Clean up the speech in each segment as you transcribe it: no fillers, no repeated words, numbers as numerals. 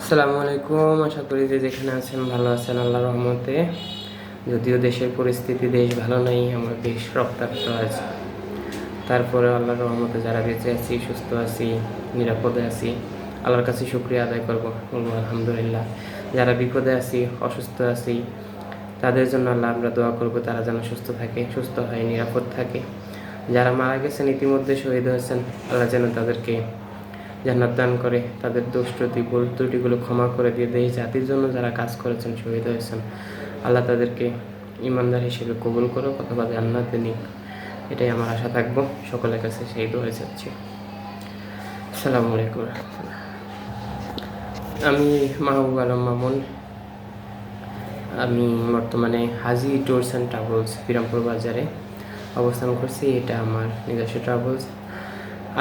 আসসালামু আলাইকুম। আশা করি যে যেখানে আছেন ভালো আছেন আল্লাহর রহমতে। যদিও দেশের পরিস্থিতি দেশ ভালো নেই, আমরা দেশ রক্তাক্ত আছে, তারপরে আল্লাহর রহমতে যারা বেঁচে আছি, সুস্থ আছি, নিরাপদে আছি, আল্লাহর কাছে শুকরিয়া আদায় করবো, বলবো আলহামদুলিল্লাহ। যারা বিপদে আছি, অসুস্থ আছি, তাদের জন্য আল্লাহ আমরা দোয়া করবো তারা যেন সুস্থ থাকে, সুস্থ হয়, নিরাপদ থাকে। যারা মারা গেছেন, ইতিমধ্যে শহীদ হয়েছেন, আল্লাহ যেন তাদেরকে জান্নাত দান করে, তাদের দোষ ভুল ত্রুটিগুলো ক্ষমা করে দিয়ে দেশ জাতির জন্য যারা কাজ করেছেন, শহীদ হয়েছেন, আল্লাহ তাদেরকে ইমানদার হিসেবে কবুল করো, অথবা জান্নাতে নিক, এটাই আমার আশা থাকবো। সকলের কাছে সেই দোয়া চাচ্ছি। আসসালামু আলাইকুম। আমি মাহবুব আলম মামুন। আমি বর্তমানে হাজি ট্যুরস অ্যান্ড ট্রাভেলস বিরামপুর বাজারে অবস্থান করছি। এটা আমার নিজস্ব ট্রাভেলস।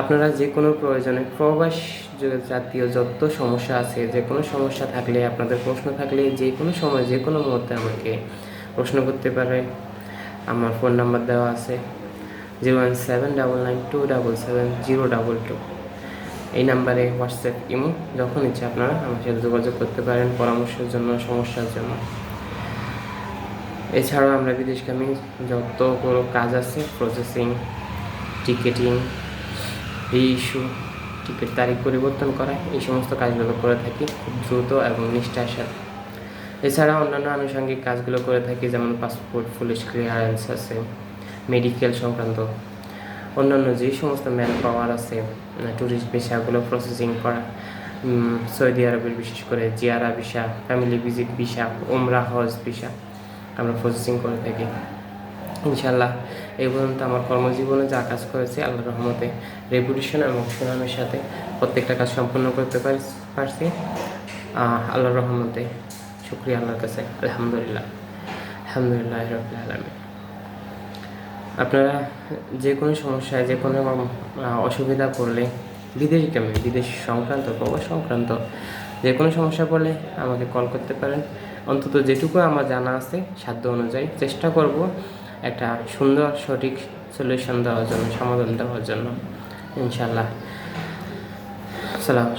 আপনারা যে কোনো প্রয়োজনে প্রবাস জাতীয় যত সমস্যা আছে, যে কোনো সমস্যা থাকলে, আপনাদের প্রশ্ন থাকলে, যে কোনো সময় যে কোনো মুহূর্তে আমাকে প্রশ্ন করতে পারেন। আমার ফোন নাম্বার দেওয়া আছে 01799277022। এই নাম্বারে হোয়াটসঅ্যাপ, ইমো, যখন ইচ্ছে আপনারা আমার সাথে যোগাযোগ করতে পারেন পরামর্শের জন্য, সমস্যার জন্য। এছাড়াও আমরা বিদেশগামী যতগুলো কাজ আছে, প্রসেসিং, টিকেটিং, ইস্যু, টিকিট তারিখ পরিবর্তন করা, এই সমস্ত কাজগুলো করে থাকি খুব দ্রুত এবং নিষ্ঠার সাথে। এছাড়া অন্যান্য আনুষঙ্গিক কাজগুলো করে থাকি, যেমন পাসপোর্ট, পুলিশ ক্লিয়ারেন্স আছে, মেডিকেল সংক্রান্ত অন্যান্য যে সমস্ত ম্যান পাওয়ার আছে, ট্যুরিস্ট ভিসাগুলো প্রসেসিং করা, সৌদি আরবের বিশেষ করে Jiara visa, family visit visa, ওমরা হজ ভিসা আমরা প্রসেসিং করে থাকি। ইনশাল্লাহ এই পর্যন্ত আমার কর্মজীবনে যা কাজ করেছি, আল্লাহর রহমতে রেপুটেশন এবং সুনামের সাথে প্রত্যেকটা কাজ সম্পূর্ণ করতে পারছি। আল্লাহর রহমতে শুকরিয়া আল্লাহর কাছে, আলহামদুলিল্লাহ, আলহামদুলিল্লাহ রাব্বিল আলামিন। আপনারা যে কোনো সমস্যায়, যে কোনো অসুবিধা পড়লে, বিদেশ সংক্রান্ত, প্রবাস সংক্রান্ত যে কোনো সমস্যা পড়লে আমাকে কল করতে পারেন। অন্তত যেটুকু আমার জানা আছে, সাধ্য অনুযায়ী চেষ্টা করব একটা সুন্দর সঠিক সলিউশন দেওয়ার জন্য, সমাধান দেওয়ার জন্য, ইনশাল্লাহ। সালাম।